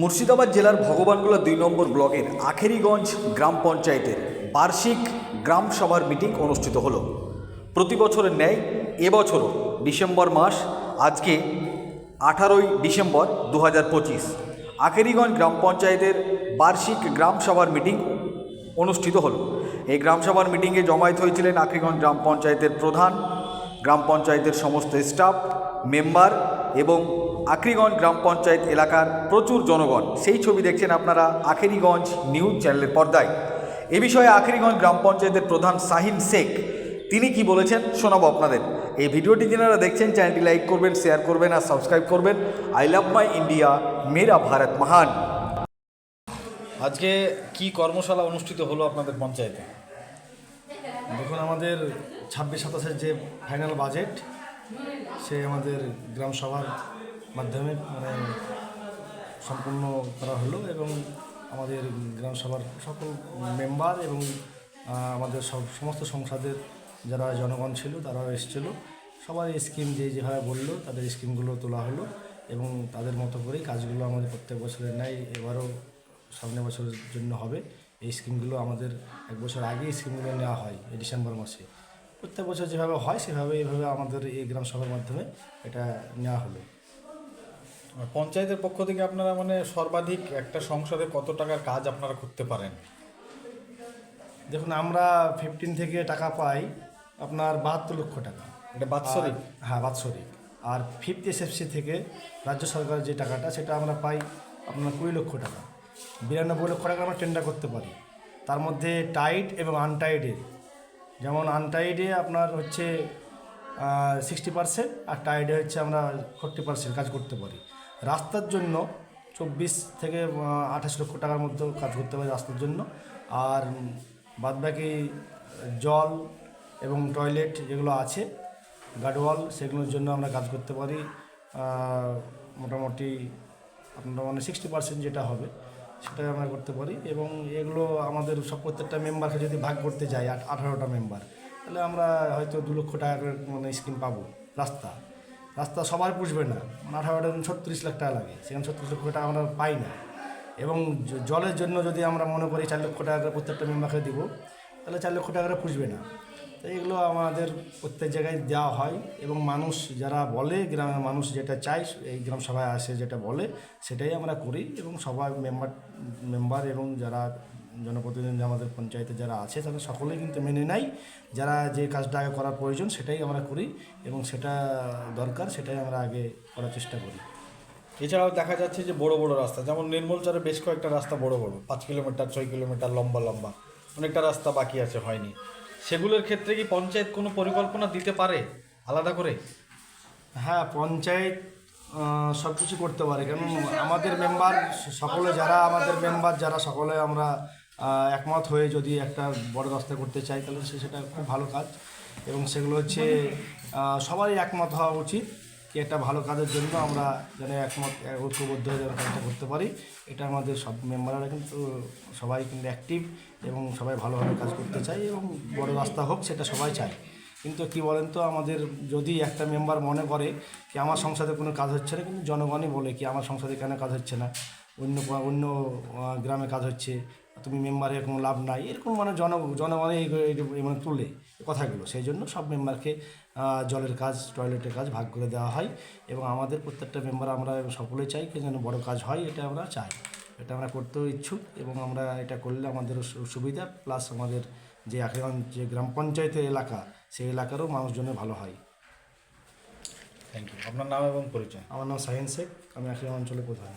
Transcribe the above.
মুর্শিদাবাদ জেলার ভগবানগোলা 2 নম্বর ব্লকের আখেরিগঞ্জ গ্রাম পঞ্চায়েতের বার্ষিক গ্রাম সভার মিটিং অনুষ্ঠিত হলো। প্রতি বছরের ন্যায় এবছরও ডিসেম্বর মাস, আজকে 18ই ডিসেম্বর 2025 আখেরিগঞ্জ গ্রাম পঞ্চায়েতের বার্ষিক গ্রাম সভার মিটিং অনুষ্ঠিত হলো। এই গ্রাম সভার মিটিংয়ে জমায়েত হয়েছিলেন আখেরিগঞ্জ গ্রাম পঞ্চায়েতের প্রধান, গ্রাম পঞ্চায়েতের সমস্ত স্টাফ, মেম্বার এবং আখেরিগঞ্জ গ্রাম পঞ্চায়েত এলাকার প্রচুর জনগণ। সেই ছবি দেখছেন আপনারা আখেরিগঞ্জ নিউজ চ্যানেলের পর্দায়। এ বিষয়ে আখেরিগঞ্জ গ্রাম পঞ্চায়েতের প্রধান শাহিন শেখ তিনি কি বলেছেন শোনাবো আপনাদের। এই ভিডিওটি যারা দেখছেন চ্যানেলটি লাইক করবেন, শেয়ার করবেন আর সাবস্ক্রাইব করবেন। আই লাভ মাই ইন্ডিয়া, মেরা ভারত মহান। আজকে কি কর্মশালা অনুষ্ঠিত হলো আপনাদের পঞ্চায়েতে? দেখুন, আমাদের 26-27 যে ফাইনাল বাজেট, সে আমাদের গ্রাম সভার মাধ্যমে সম্পূর্ণ করা হলো এবং আমাদের গ্রাম সভার সকল মেম্বার এবং আমাদের সমস্ত সংসদের যারা জনগণ ছিল তারাও এসেছিল। সবার স্কিম যেভাবে বললো তাদের স্কিমগুলো তোলা হলো এবং তাদের মতো করেই কাজগুলো আমাদের প্রত্যেক বছরের ন্যায় এবারও সামনের বছরের জন্য হবে। এই স্কিমগুলো আমাদের এক বছর আগেই স্কিমগুলো নেওয়া হয় এই ডিসেম্বর মাসে। প্রত্যেক বছর যেভাবে হয় সেভাবে এইভাবে আমাদের এই গ্রাম সভার মাধ্যমে এটা নেওয়া হলো। পঞ্চায়েতের পক্ষ থেকে আপনারা সর্বাধিক একটা সংসদে কত টাকার কাজ আপনারা করতে পারেন? দেখুন, আমরা 15 থেকে টাকা পাই আপনার 72 লক্ষ টাকা। এটা বাৎসরিক? হ্যাঁ, বাৎসরিক। আর 5th SFC থেকে রাজ্য সরকারের যে টাকাটা সেটা আমরা পাই আপনার 20 লক্ষ টাকা। 92 লক্ষ টাকা আমরা টেন্ডার করতে পারি। তার মধ্যে টাইট এবং আনটাইডের, যেমন আনটাইডে আপনার হচ্ছে 60% আর টাইডে হচ্ছে আমরা 40% কাজ করতে পারি। রাস্তার জন্য 24 থেকে 28 লক্ষ টাকার মধ্যে কাজ করতে পারি রাস্তার জন্য। আর বাদবাকি জল এবং টয়লেট যেগুলো আছে, গার্ডওয়াল, সেগুলোর জন্য আমরা কাজ করতে পারি মোটামুটি আপনার 60% যেটা হবে সেটাই আমরা করতে পারি। এবং এগুলো আমাদের প্রত্যেকটা মেম্বারকে যদি ভাগ করতে যাই 18টা মেম্বার, তাহলে আমরা হয়তো 2 লক্ষ টাকার স্কিম পাবো। রাস্তা সবার পুষবে না, 18টা 36 লাখ টাকা লাগে, সেখানে 36 লক্ষ টাকা আমরা পাই না। এবং জলের জন্য যদি আমরা মনে করি 4 লক্ষ টাকা প্রত্যেকটা মেম্বারকে দিব, তাহলে 4 লক্ষ টাকা পুষবে না। তো এগুলো আমাদের প্রত্যেক জায়গায় দেওয়া হয় এবং মানুষ যারা বলে, গ্রামের মানুষ যেটা চায় এই গ্রাম সভায় আসে যেটা বলে সেটাই আমরা করি। এবং সবাই মেম্বার এবং যারা জনপ্রতিনিধি আমাদের পঞ্চায়েতে যারা আছে তারা সকলেই কিন্তু মেনে নেয়। যারা যে কাজটা আগে করার প্রয়োজন সেটাই আমরা করি এবং সেটা দরকার সেটাই আমরা আগে করার চেষ্টা করি। এছাড়াও দেখা যাচ্ছে যে বড় বড় রাস্তা, যেমন নির্মলচরে বেশ কয়েকটা রাস্তা বড় 5 কিলোমিটার 6 কিলোমিটার লম্বা অনেকটা রাস্তা বাকি আছে, হয়নি। সেগুলোর ক্ষেত্রে কি পঞ্চায়েত কোনো পরিকল্পনা দিতে পারে আলাদা করে? হ্যাঁ, পঞ্চায়েত সব কিছু করতে পারে, কারণ আমাদের মেম্বার সকলে যারা সকলে আমরা একমত হয়ে যদি একটা বড় রাস্তা করতে চাই তাহলে সেটা খুব ভালো কাজ। এবং সেগুলো হচ্ছে সবারই একমত হওয়া উচিত কি একটা ভালো কাজের জন্য আমরা যেন একমত ঐক্যবদ্ধ হয়ে যেন কাজটা করতে পারি। এটা আমাদের সব মেম্বাররা কিন্তু সবাই কিন্তু অ্যাক্টিভ এবং সবাই ভালোভাবে কাজ করতে চায় এবং বড় রাস্তা হোক সেটা সবাই চায়। কিন্তু কি বলেন তো, আমাদের যদি একটা মেম্বার মনে করে কি আমার সংসদে কোনো কাজ হচ্ছে না, কিন্তু জনগণই বলে কি আমার সংসদে কেন কাজ হচ্ছে না, অন্য গ্রামে কাজ হচ্ছে, তুমি মেম্বারের কোনো লাভ নাই, এরকম জনগণই তুলে কথাগুলো। সেই জন্য সব মেম্বারকে জলের কাজ, টয়লেটের কাজ ভাগ করে দেওয়া হয় এবং আমাদের প্রত্যেকটা মেম্বার আমরা সকলেই চাই কি যেন বড় কাজ হয়, এটা আমরা চাই, এটা আমরা করতেও ইচ্ছুক এবং আমরা এটা করলে আমাদের সুবিধা, প্লাস আমাদের যে আখেরিগঞ্জ যে গ্রাম পঞ্চায়েতের এলাকা সেই এলাকারও মানুষজনের ভালো হয়। Thank you. আপনার নাম এবং পরিচয়? আমার নাম শাহিন শেখ, আমি আখেরিগঞ্জ অঞ্চলের প্রধান।